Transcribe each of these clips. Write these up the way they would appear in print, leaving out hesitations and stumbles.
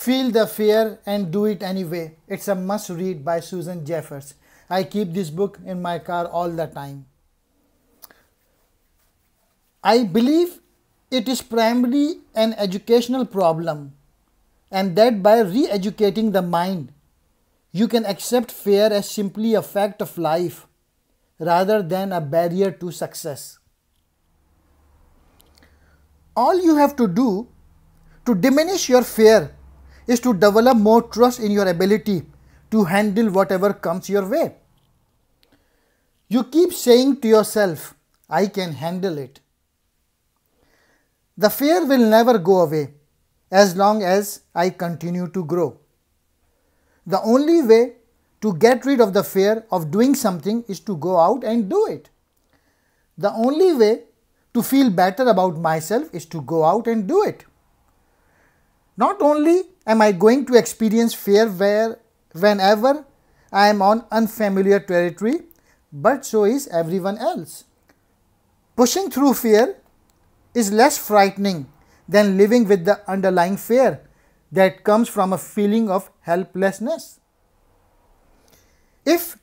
Feel the fear and do it anyway. It's a must read by Susan Jeffers. I keep this book in my car all the time. I believe it is primarily an educational problem, and that by re-educating the mind, you can accept fear as simply a fact of life rather than a barrier to success. All you have to do to diminish your fear is to develop more trust in your ability to handle whatever comes your way. You keep saying to yourself, I can handle it. The fear will never go away as long as I continue to grow. The only way to get rid of the fear of doing something is to go out and do it. The only way to feel better about myself is to go out and do it. Not only am I going to experience fear whenever I am on unfamiliar territory, but so is everyone else. Pushing through fear is less frightening than living with the underlying fear that comes from a feeling of helplessness. If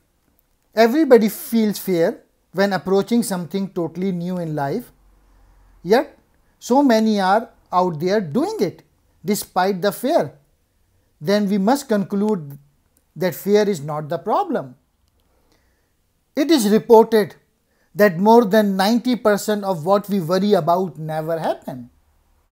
everybody feels fear when approaching something totally new in life, yet so many are out there doing it despite the fear, then we must conclude that fear is not the problem. It is reported that more than 90% of what we worry about never happen.